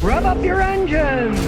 Rev up your engines!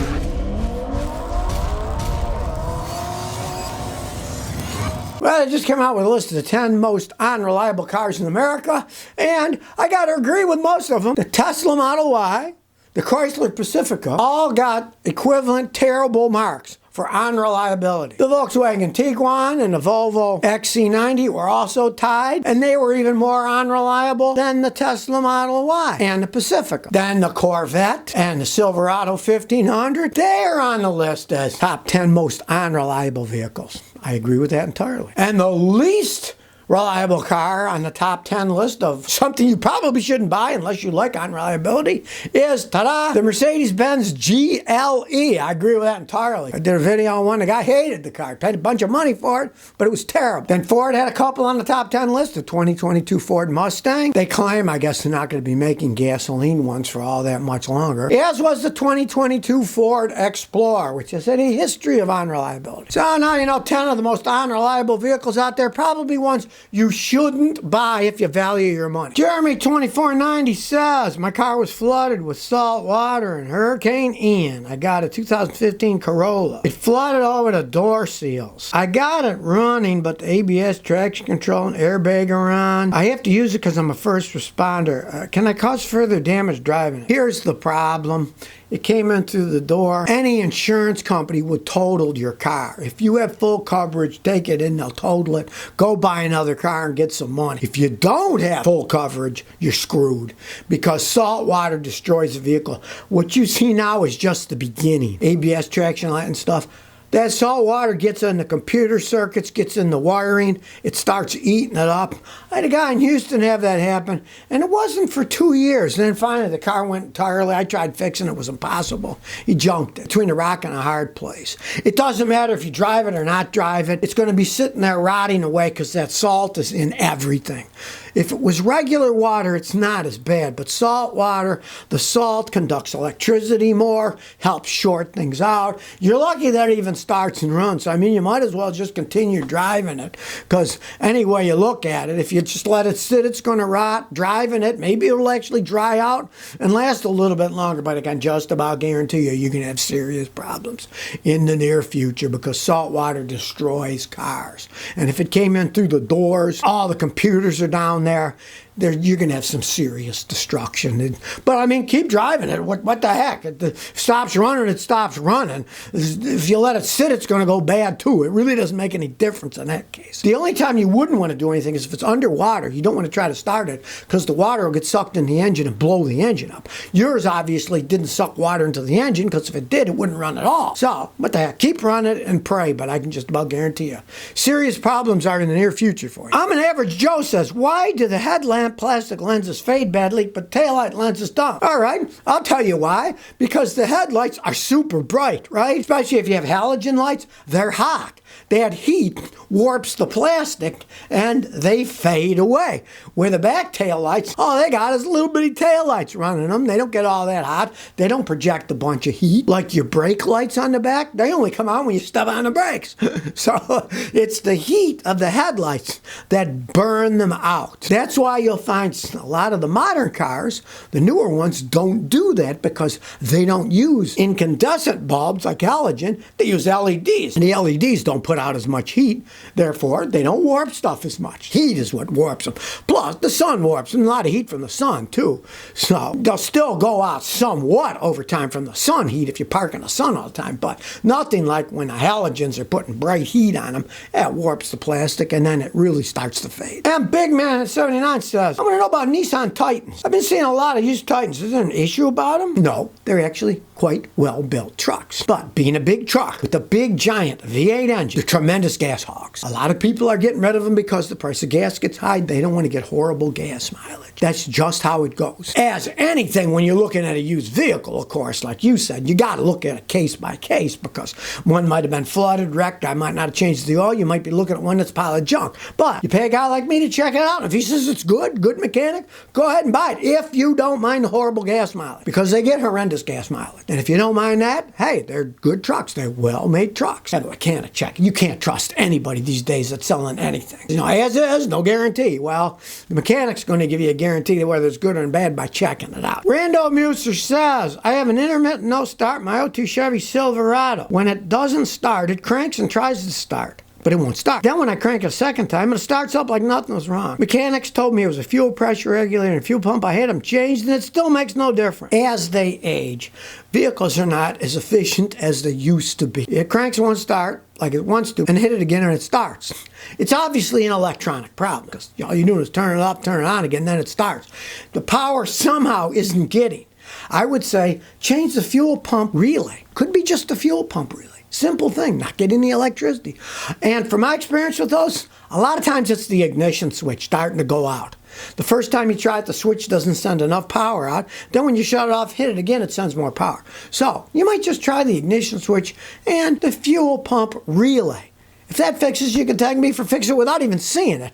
Well, they just came out with a list of the 10 most unreliable cars in America, and I gotta agree with most of them. The Tesla Model Y, the Chrysler Pacifica, all got equivalent terrible marks for unreliability. The Volkswagen Tiguan and the Volvo XC90 were also tied, and they were even more unreliable than the Tesla Model Y and the Pacifica. Then the Corvette and the Silverado 1500, they are on the list as top 10 most unreliable vehicles. I agree with that entirely. And the least reliable car on the top 10 list of something you probably shouldn't buy unless you like unreliability is, ta-da, the Mercedes-Benz GLE. I agree with that entirely. I did a video on one. The guy hated the car. Paid a bunch of money for it, but it was terrible. Then Ford had a couple on the top 10 list. The 2022 Ford Mustang. They claim, I guess, they're not going to be making gasoline ones for all that much longer. As was the 2022 Ford Explorer, which has had a history of unreliability. So now you know 10 of the most unreliable vehicles out there, probably ones you shouldn't buy if you value your money. Jeremy 2490 says, my car was flooded with salt water and Hurricane Ian. I got a 2015 Corolla. It flooded over the door seals. I got it running, but the ABS, traction control, and airbag are on. I have to use it because I'm a first responder. Can I cause further damage driving it? Here's the problem. It came in through the door. Any insurance company would total your car. If you have full coverage, take it in, they'll total it. Go buy another car and get some money. If you don't have full coverage, you're screwed because salt water destroys the vehicle. What you see now is just the beginning. ABS, traction light and stuff. That salt water gets in the computer circuits, gets in the wiring, it starts eating it up. I had a guy in Houston have that happen, and it wasn't for 2 years. And then finally the car went entirely. I tried fixing it, it was impossible. He junked it between a rock and a hard place. It doesn't matter if you drive it or not drive it. It's going to be sitting there rotting away because that salt is in everything. If it was regular water, it's not as bad. But salt water, the salt conducts electricity more, helps short things out. You're lucky that it even starts and runs. I mean, you might as well just continue driving it because any way you look at it, if you just let it sit, it's going to rot. Driving it, maybe it'll actually dry out and last a little bit longer, but I can just about guarantee you, you're going to have serious problems in the near future because salt water destroys cars. And if it came in through the doors, all the computers are down there, you're going to have some serious destruction. But I mean, keep driving it. What the heck? It stops running, it stops running. If you let it sit, it's going to go bad too. It really doesn't make any difference in that case. The only time you wouldn't want to do anything is if it's underwater. You don't want to try to start it because the water will get sucked in the engine and blow the engine up. Yours obviously didn't suck water into the engine because if it did, it wouldn't run at all. So, what the heck? Keep running it and pray, but I can just about guarantee you, serious problems are in the near future for you. I'm an average Joe says, why do the headlamp plastic lenses fade badly, but taillight lenses don't? All right, I'll tell you why. Because the headlights are super bright, right? Especially if you have halogen lights, they're hot. That heat warps the plastic and they fade away. Where the back tail lights, all they got is little bitty tail lights running them. They don't get all that hot. They don't project a bunch of heat. Like your brake lights on the back, they only come on when you step on the brakes. So it's the heat of the headlights that burn them out. That's why you'll find a lot of the modern cars, the newer ones, don't do that because they don't use incandescent bulbs like halogen. They use LEDs. And the LEDs don't put out as much heat. Therefore, they don't warp stuff as much. Heat is what warps them. Plus, the sun warps them. A lot of heat from the sun, too. So, they'll still go out somewhat over time from the sun heat if you park in the sun all the time, but nothing like when the halogens are putting bright heat on them. That warps the plastic, and then it really starts to fade. And Big Man at 79 says, I want to know about Nissan Titans. I've been seeing a lot of used Titans. Is there an issue about them? No, they're actually quite well-built trucks. But being a big truck with a big, giant V8 engine, they're tremendous gas hogs. A lot of people are getting rid of them because the price of gas gets high. They don't want to get horrible gas mileage. That's just how it goes. As anything, when you're looking at a used vehicle, of course, like you said, you got to look at it case by case because one might have been flooded, wrecked. I might not have changed the oil. You might be looking at one that's a pile of junk. But you pay a guy like me to check it out. If he says it's good, good mechanic, go ahead and buy it if you don't mind the horrible gas mileage, because they get horrendous gas mileage. And if you don't mind that, hey, they're good trucks. They're well-made trucks. Have a mechanic check. You can't trust anybody these days that's selling anything. As is, no guarantee. Well, the mechanic's going to give you a guarantee whether it's good or bad by checking it out. Rando Muser says, I have an intermittent no start, my '02 Chevy Silverado. When it doesn't start, it cranks and tries to start, but it won't start. Then when I crank a second time, it starts up like nothing was wrong. Mechanics told me it was a fuel pressure regulator and a fuel pump. I had them changed, and it still makes no difference. As they age, vehicles are not as efficient as they used to be. It cranks and won't start like it wants to, and hit it again and it starts. It's obviously an electronic problem, because all you do is turn it up, turn it on again, then it starts. The power somehow isn't getting. I would say change the fuel pump relay. Could be just the fuel pump relay. Simple thing, not getting the electricity. And from my experience with those, a lot of times it's the ignition switch starting to go out. The first time you try it, the switch doesn't send enough power out. Then when you shut it off, hit it again, it sends more power. So you might just try the ignition switch and the fuel pump relay. If that fixes, you can tag me for fixing it without even seeing it.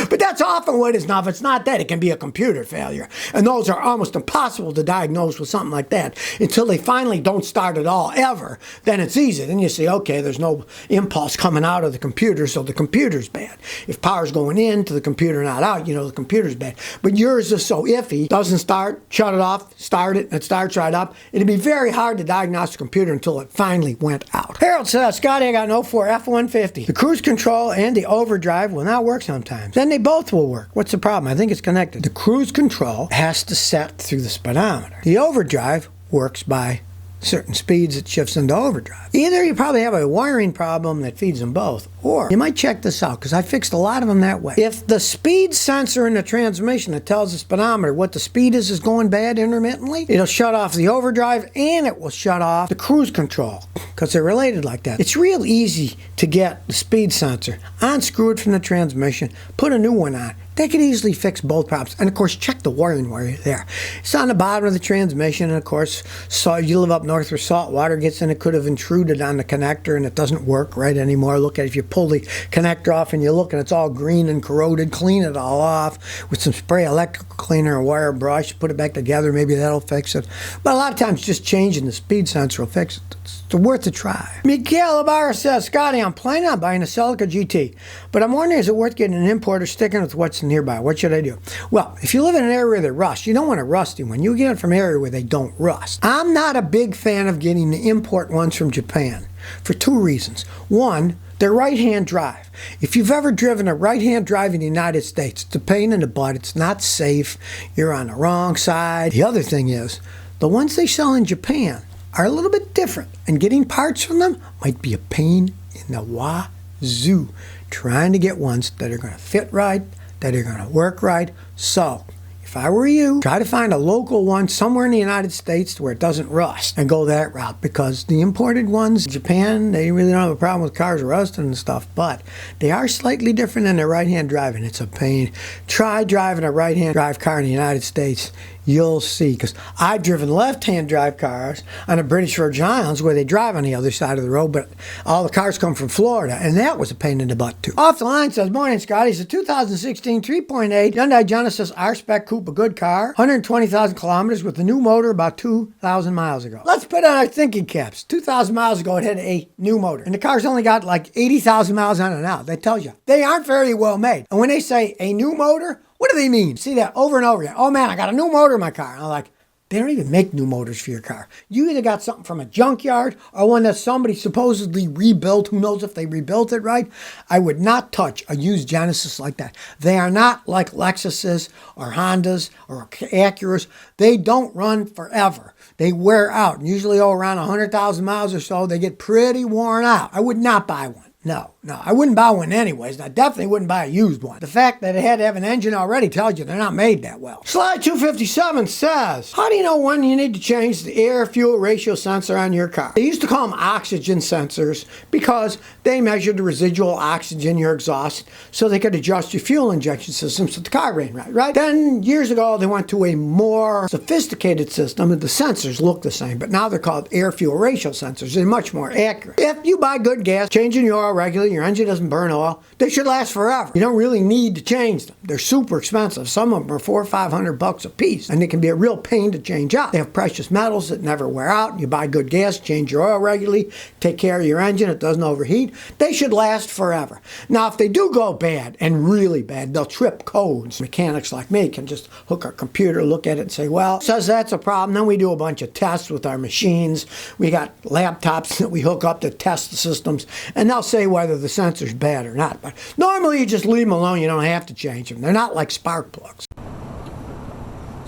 But that's often what it is. Now, if it's not that, it can be a computer failure. And those are almost impossible to diagnose with something like that until they finally don't start at all, ever. Then it's easy. Then you say, okay, there's no impulse coming out of the computer, so the computer's bad. If power's going in to the computer, not out, you know the computer's bad. But yours is so iffy, doesn't start, shut it off, start it, and it starts right up. It'd be very hard to diagnose the computer until it finally went out. Harold says, Scotty, I got an '04 F-150. The cruise control and the overdrive will not work sometimes. Then they both will work. What's the problem? I think it's connected. The cruise control has to set through the speedometer. The overdrive works by certain speeds it shifts into overdrive. Either you probably have a wiring problem that feeds them both, or you might check this out, because I fixed a lot of them that way. If the speed sensor in the transmission that tells the speedometer what the speed is going bad intermittently, it'll shut off the overdrive and it will shut off the cruise control, because they're related like that. It's real easy to get the speed sensor, unscrew it from the transmission, put a new one on. They could easily fix both problems. And of course, check the wiring while you're there. It's on the bottom of the transmission, and of course, so you live up north where salt water gets in, it could have intruded on the connector and it doesn't work right anymore. Look at it, if you pull the connector off and you look and it's all green and corroded, clean it all off with some spray electrical cleaner or wire brush, put it back together, maybe that'll fix it. But a lot of times just changing the speed sensor will fix it. It's worth a try. Miguel Ibarra says, Scotty, I'm planning on buying a Celica GT, but I'm wondering, is it worth getting an import or sticking with what's nearby? What should I do? Well, if you live in an area that rusts, you don't want a rusty one. You get it from an area where they don't rust. I'm not a big fan of getting the import ones from Japan for two reasons. One, they're right-hand drive. If you've ever driven a right-hand drive in the United States, it's a pain in the butt. It's not safe. You're on the wrong side. The other thing is, the ones they sell in Japan are a little bit different, and getting parts from them might be a pain in the wazoo. Trying to get ones that are going to fit right, that are going to work right. So, if I were you, try to find a local one somewhere in the United States where it doesn't rust and go that route, because the imported ones in Japan, they really don't have a problem with cars rusting and stuff, but they are slightly different than their right-hand drive, and it's a pain. Try driving a right-hand drive car in the United States. You'll see, because I've driven left-hand drive cars on the British Virgin Islands where they drive on the other side of the road, but all the cars come from Florida, and that was a pain in the butt too. Off the line says, morning Scotty, it's a 2016 3.8 Hyundai Genesis R-Spec Coupe, a good car, 120,000 kilometers with a new motor about 2,000 miles ago. Let's put on our thinking caps. 2,000 miles ago it had a new motor, and the car's only got like 80,000 miles on it now. That tells you they aren't very well made. And when they say a new motor, what do they mean? See that over and over again. Oh man, I got a new motor in my car. And I'm like, they don't even make new motors for your car. You either got something from a junkyard or one that somebody supposedly rebuilt. Who knows if they rebuilt it right? I would not touch a used Genesis like that. They are not like Lexuses or Hondas or Acuras. They don't run forever. They wear out. And usually around 100,000 miles or so, they get pretty worn out. I would not buy one. No, I wouldn't buy one anyways, and I definitely wouldn't buy a used one. The fact that it had to have an engine already tells you they're not made that well. Slide 257 says, how do you know when you need to change the air-fuel ratio sensor on your car? They used to call them oxygen sensors because they measured the residual oxygen in your exhaust so they could adjust your fuel injection system so the car ran right? Then years ago, they went to a more sophisticated system, and the sensors look the same, but now they're called air-fuel ratio sensors. They're much more accurate. If you buy good gas, changing your oil oil regularly, your engine doesn't burn oil, they should last forever. You don't really need to change them. They're super expensive. Some of them are $400 or $500 a piece, and they can be a real pain to change out. They have precious metals that never wear out. You buy good gas, change your oil regularly, take care of your engine, it doesn't overheat. They should last forever. Now, if they do go bad, and really bad, they'll trip codes. Mechanics like me can just hook our computer, look at it, and say, well, it says that's a problem. Then we do a bunch of tests with our machines. We got laptops that we hook up to test the systems, and they'll say whether the sensor's bad or not. But normally you just leave them alone. You don't have to change them. They're not like spark plugs.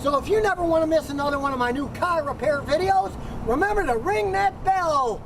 So if you never want to miss another one of my new car repair videos, remember to ring that bell.